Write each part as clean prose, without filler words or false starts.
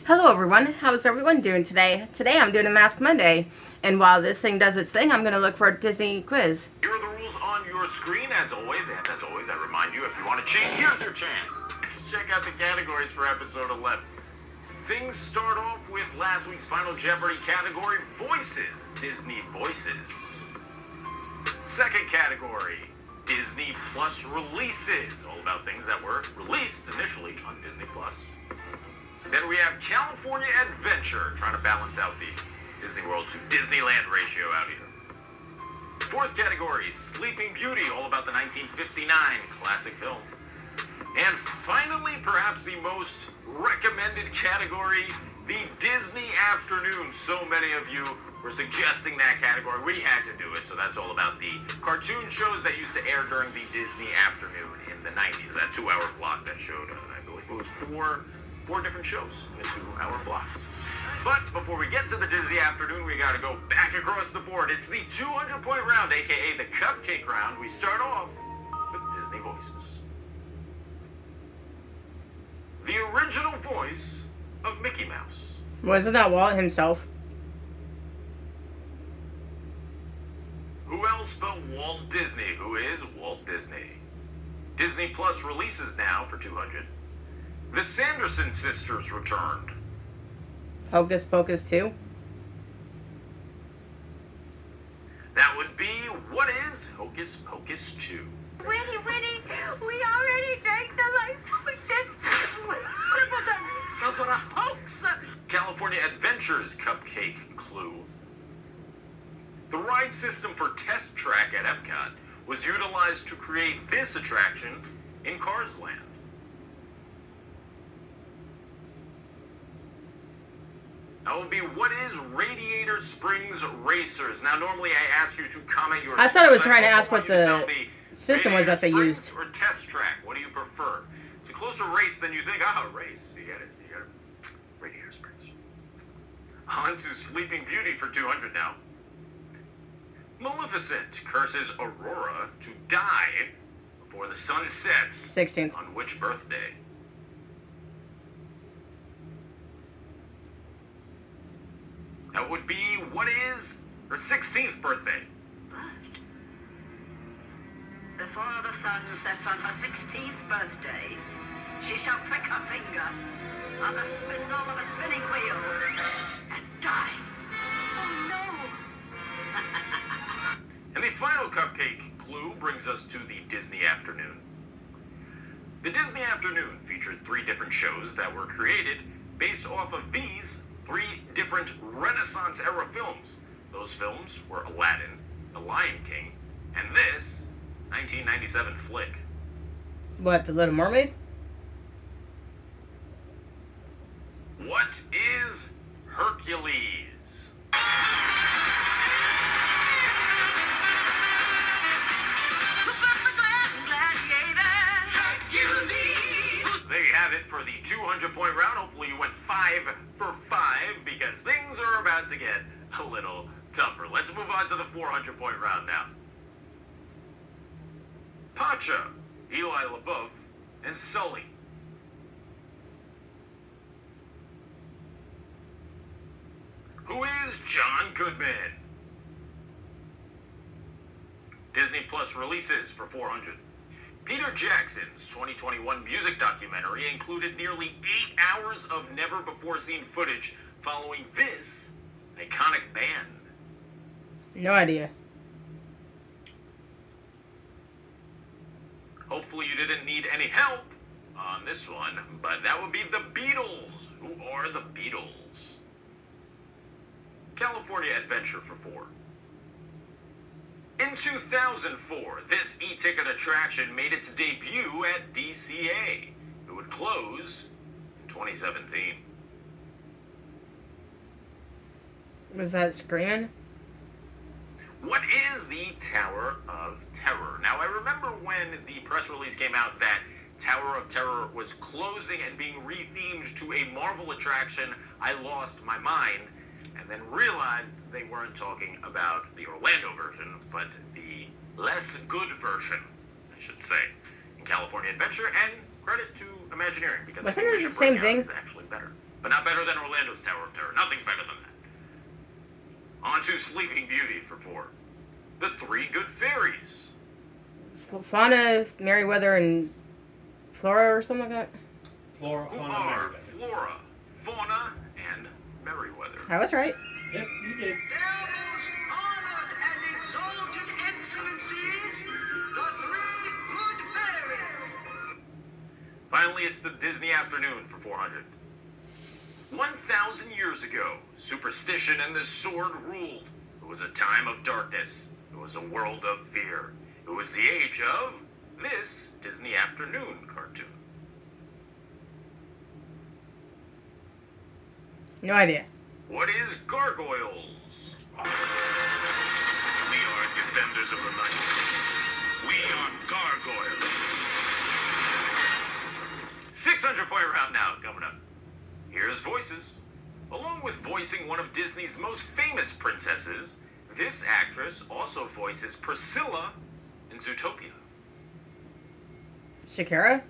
Hello everyone, how's everyone doing today? Today I'm doing a Mask Monday, and while this thing does its thing, I'm going to look for a Disney quiz. Here are the rules on your screen, as always, and as always, I remind you, if you want to cheat, here's your chance. Check out the categories for episode 11. Things start off with last week's Final Jeopardy category, Voices, Disney Voices. Second category, Disney Plus releases, all about things that were released initially on Disney Plus. Then we have California Adventure, trying to balance out the Disney World to Disneyland ratio out here. Fourth category, Sleeping Beauty, all about the 1959 classic film. And finally, perhaps the most recommended category, the Disney Afternoon. So many of you were suggesting that category. We had to do it, so that's all about the cartoon shows that used to air during the Disney Afternoon in the 90s. That 2-hour block that showed, I believe it was four different shows in a 2-hour block. But before we get to the Disney Afternoon, we gotta go back across the board. It's the 200-point round, aka the cupcake round. We start off with Disney voices. The original voice of Mickey Mouse. Wasn't that Walt himself? Who else but Walt Disney? Who is Walt Disney? Disney Plus releases now for 200. The Sanderson sisters returned. Hocus Pocus 2? That would be, what is Hocus Pocus 2? Winnie, we already drank the life potion. Simpleton, so sort of hoax. California Adventures Cupcake Clue. The ride system for Test Track at Epcot was utilized to create this attraction in Cars Land. That would be, what is Radiator Springs Racers? Now, normally I ask you to comment your... I thought it was trying to ask what the me, system was that they used. Or Test Track, what do you prefer? It's a closer race than you think. Race. You get it. Radiator Springs. On to Sleeping Beauty for 200 now. Maleficent curses Aurora to die before the sun sets. 16th. On which birthday? That would be, what is her 16th birthday? Before the sun sets on her 16th birthday, she shall prick her finger on the spindle of a spinning wheel and die. Oh no! And the final cupcake clue brings us to the Disney Afternoon. The Disney Afternoon featured 3 different shows that were created based off of these 3 different Renaissance-era films. Those films were Aladdin, The Lion King, and this 1997 flick. What, The Little Mermaid? What is Hercules? There you have it for the 200-point round. Hopefully you went 5 for 5 because things are about to get a little tougher. Let's move on to the 400-point round now. Pacha, Eli LaBeouf, and Sully. Who is John Goodman? Disney Plus releases for 400. Peter Jackson's 2021 music documentary included nearly 8 hours of never-before-seen footage following this iconic band. No idea. Hopefully you didn't need any help on this one, but that would be the Beatles. Who are the Beatles? California Adventure for 4. In 2004, this e-ticket attraction made its debut at DCA. It would close in 2017. Was that Screamin'? What is the Tower of Terror? Now, I remember when the press release came out that Tower of Terror was closing and being rethemed to a Marvel attraction, I lost my mind. And then realized they weren't talking about the Orlando version, but the less good version, I should say, in California Adventure. And credit to Imagineering, because Wasn't it the English same breakout thing? is actually better. but not better than Orlando's Tower of Terror. Nothing's better than that. On to Sleeping Beauty for 4. The Three Good Fairies. Fauna, Merryweather, and Flora or something like that. Flora, Who fauna, are Merryweather. Flora, Fauna, and Merryweather. I was right. Yep, you did. Their most honored and exalted excellencies, the Three Good Fairies. Finally, it's the Disney Afternoon for 400. 1,000 years ago, superstition and the sword ruled. It was a time of darkness. It was a world of fear. It was the age of this Disney Afternoon cartoon. No idea. What is gargoyles? We are defenders of the night. We are gargoyles. 600-point round now coming up. Here's voices. Along with voicing one of Disney's most famous princesses, this actress also voices Priscilla in Zootopia. Shakira?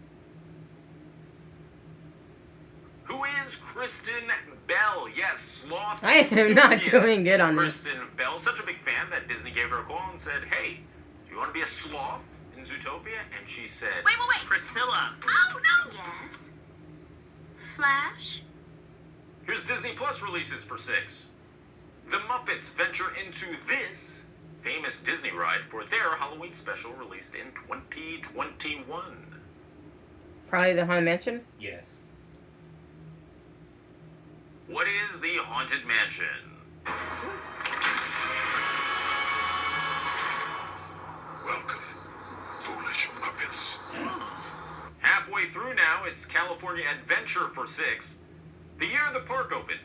Who is Kristen Bell? Yes, sloth. I am not enthusiast. doing good on this. Kristen Bell, such a big fan that Disney gave her a call and said, "Hey, do you want to be a sloth in Zootopia?" And she said, Wait. Priscilla." Oh, no. Yes. Flash? Here's Disney Plus releases for 6. The Muppets venture into this famous Disney ride for their Halloween special released in 2021. Probably the Haunted Mansion? Yes. What is the Haunted Mansion? Welcome, foolish Muppets. Halfway through now, it's California Adventure for 6. The year the park opened.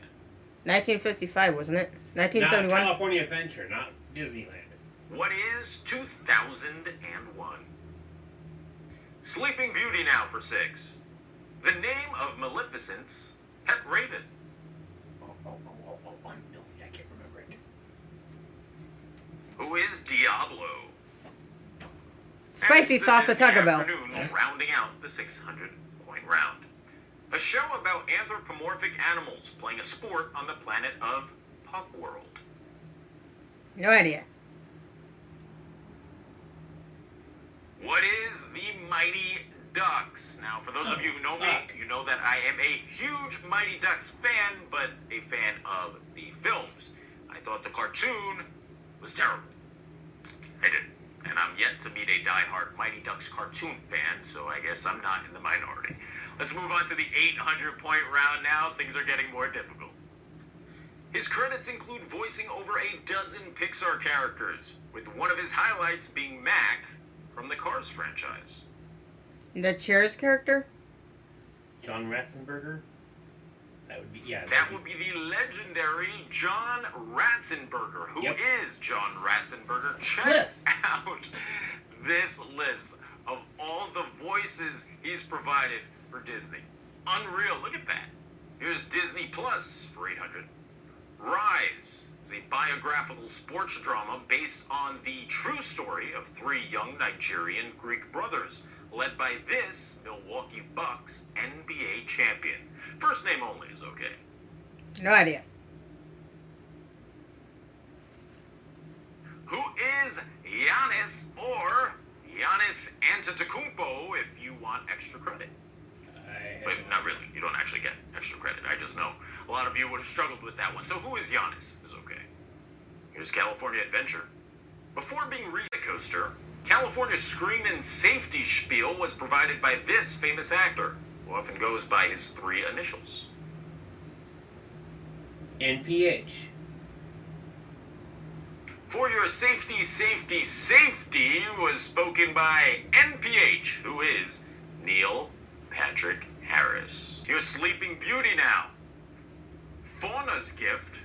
1955, wasn't it? Not 1971? California Adventure, not Disneyland. What is 2001? Sleeping Beauty now for 6. The name of Maleficent's pet raven. Oh, no, I can't remember it. Who is Diablo? Spicy And it's sauce the at Taco Disney Bell. Afternoon, rounding out the 600-point round. A show about anthropomorphic animals playing a sport on the planet of World. No idea. What is the Mighty Ducks? Now, for those of you who know me, you know that I am a huge Mighty Ducks fan, but a fan of the films. I thought the cartoon was terrible. I did. And I'm yet to meet a diehard Mighty Ducks cartoon fan, so I guess I'm not in the minority. Let's move on to the 800-point round now. Things are getting more difficult. His credits include voicing over a dozen Pixar characters, with one of his highlights being Mac from the Cars franchise. The Cheers character? John Ratzenberger? That would be, yeah. That would be the legendary John Ratzenberger. Who Yep. is John Ratzenberger? Check Cliff. out this list of all the voices he's provided for Disney. Unreal, look at that. Here's Disney Plus for 800. Rise is a biographical sports drama based on the true story of 3 young Nigerian Greek brothers, led by this Milwaukee Bucks NBA champion. First name only is okay. No idea. Who is Giannis, or Giannis Antetokounmpo if you want extra credit? But not really. You don't actually get extra credit. I just know a lot of you would have struggled with that one. So who is Giannis is okay. Here's California Adventure. Before being a coaster, California's Screamin' safety spiel was provided by this famous actor, who often goes by his 3 initials. NPH. For your safety, safety, safety was spoken by NPH, who is Neil Patrick Harris. Here's Sleeping Beauty now. Fauna's gift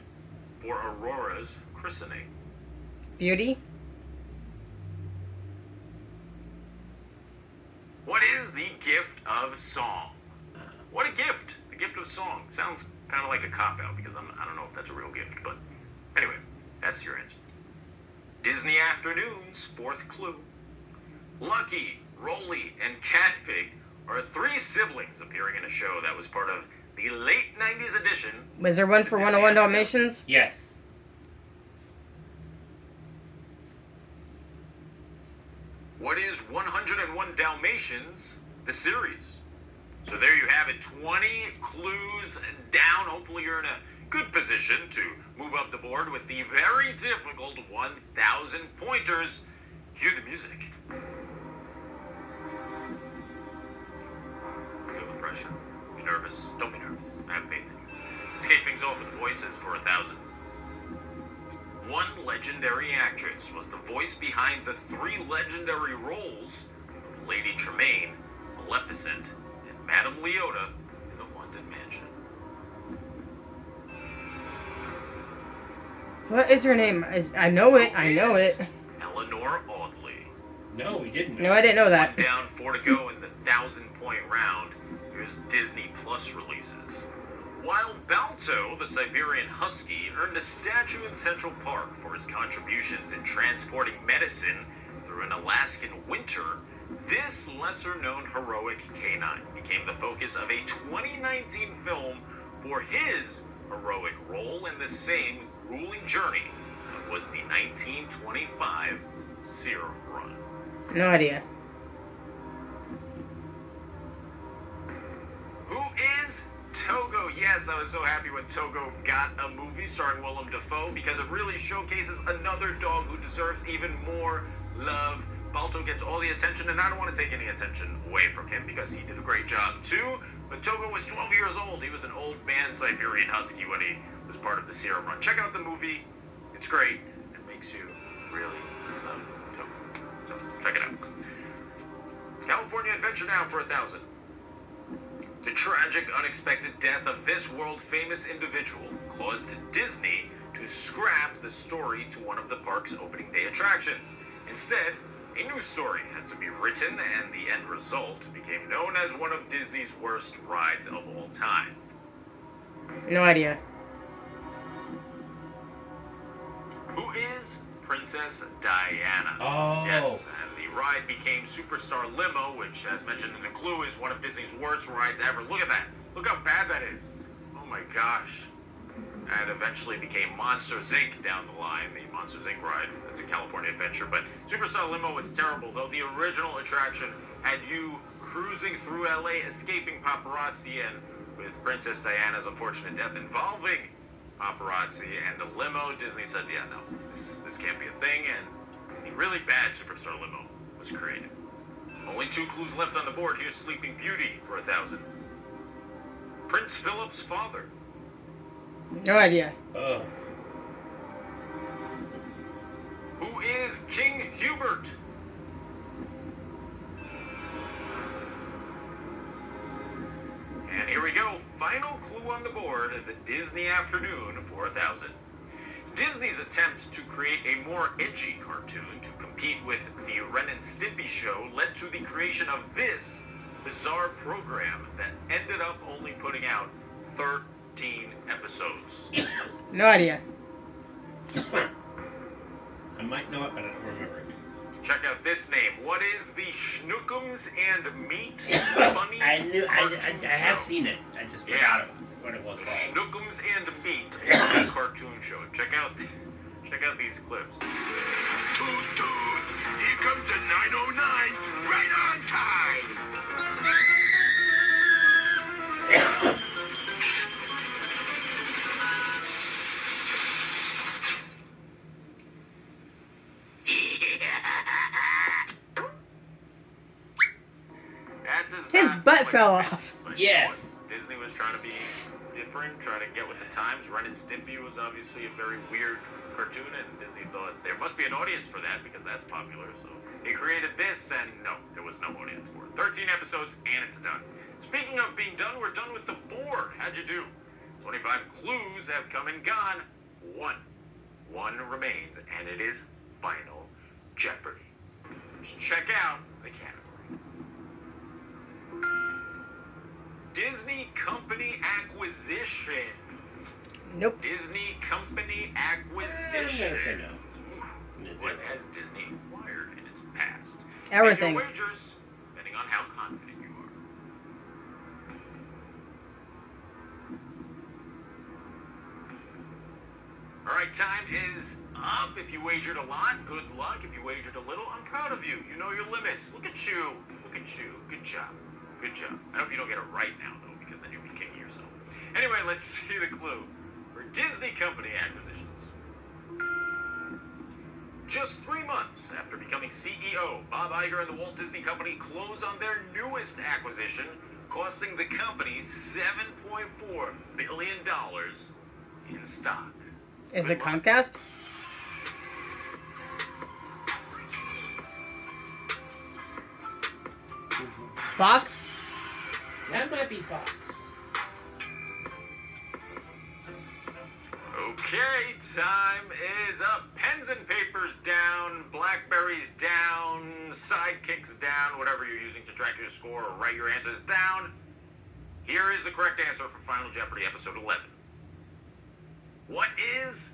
for Aurora's christening. Beauty? What is the gift of song? What a gift! The gift of song. Sounds kind of like a cop-out because I don't know if that's a real gift, but anyway, that's your answer. Disney Afternoon's 4th clue. Lucky, Rolly, and Cat Pig are 3 siblings appearing in a show that was part of the late 90s edition. Was there one for 101 Dalmatians? Yes. What is 101 Dalmatians, the series? So there you have it, 20 clues down. Hopefully you're in a good position to move up the board with the very difficult 1,000 pointers. Cue the music. Feel the pressure. Be nervous. Don't be nervous. I have faith in you. Let's kick things off with the voices for 1,000. One legendary actress was the voice behind the 3 legendary roles of Lady Tremaine, Maleficent, and Madame Leota in the Haunted Mansion. What is her name? I know it. I know it. Eleanor Audley. No, we didn't. No, I didn't know that. 1 down, 4 to go in the 1,000-point round. Here's Disney Plus releases. While Balto, the Siberian Husky, earned a statue in Central Park for his contributions in transporting medicine through an Alaskan winter, this lesser-known heroic canine became the focus of a 2019 film for his heroic role in the same grueling journey that was the 1925 Serum Run. No idea. Who is Togo? Yes, I was so happy when Togo got a movie starring Willem Dafoe because it really showcases another dog who deserves even more love. Balto gets all the attention, and I don't want to take any attention away from him because he did a great job too. But Togo was 12 years old. He was an old man Siberian Husky when he was part of the Serum Run. Check out the movie. It's great. It makes you really love Togo. So check it out. California Adventure now for 1,000. The tragic, unexpected death of this world-famous individual caused Disney to scrap the story to one of the park's opening day attractions. Instead, a new story had to be written, and the end result became known as one of Disney's worst rides of all time. No idea. Who is Princess Diana? Oh. Yes, and the ride became Superstar Limo, which, as mentioned in the clue, is one of Disney's worst rides ever. Look at that. Look how bad that is. Oh my gosh. And eventually became Monsters, Inc. down the line, the Monsters, Inc. ride. That's a California Adventure. But Superstar Limo was terrible, though the original attraction had you cruising through LA, escaping paparazzi, and with Princess Diana's unfortunate death involving paparazzi and a limo, Disney said, yeah, no, this can't be a thing, and the really bad Superstar Limo was created. Only 2 clues left on the board. Here's Sleeping Beauty for 1,000. Prince Philip's father. No idea. Oh. Who is King Hubert? And here we go. Final clue on the board of the Disney afternoon for 1,000. Disney's attempt to create a more edgy cartoon to compete with the Ren and Stimpy show led to the creation of this bizarre program that ended up only putting out 13 episodes. No idea. I might know it, but I don't remember it. Check out this name. What is the Schnookums and Meat funny I cartoon have show? seen it. I just Yeah. forgot what it was The called. Schnookums and Meat, a cartoon show. Check out these clips. Toot toot. Here comes the 909, right on time. That does His not butt look fell like off. but Yes. what? Disney was trying to be different, trying to get with the times. Ren and Stimpy was obviously a very weird cartoon, and Disney thought there must be an audience for that because that's popular. So they created this, and no, there was no audience for it. 13 episodes, and it's done. Speaking of being done, we're done with the board. How'd you do? 25 clues have come and gone. One remains, and it is Final Jeopardy. Let's check out the category. Disney Company Acquisitions. Nope. Disney Company I'm gonna say Acquisition. no. What has Disney acquired in its past? Everything. Make your wagers, depending on how confident you are. right, time is up. If you wagered a lot, good luck. If you wagered a little, I'm proud of you. You know your limits. Look at you. Look at you. Good job. Good job. I hope you don't get it right now, though, because then you'll be kicking yourself. Anyway, let's see the clue for Disney Company acquisitions. Just 3 months after becoming CEO, Bob Iger and the Walt Disney Company close on their newest acquisition, costing the company $7.4 billion in stock. Is it Comcast? Fox? That might be Fox. Okay, time is up. Pens and papers down, Blackberries down, sidekicks down, whatever you're using to track your score or write your answers down. Here is the correct answer for Final Jeopardy episode 11. What is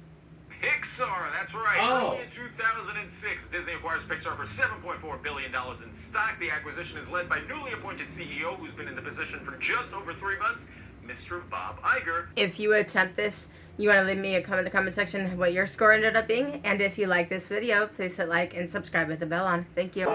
Pixar? That's right. Oh. Early in 2006, Disney acquires Pixar for $7.4 billion in stock. The acquisition is led by newly appointed CEO, who's been in the position for just over 3 months, Mr. Bob Iger. If you attempt this, you want to leave me a comment in the comment section what your score ended up being. And if you like this video, please hit like and subscribe with the bell on. Thank you.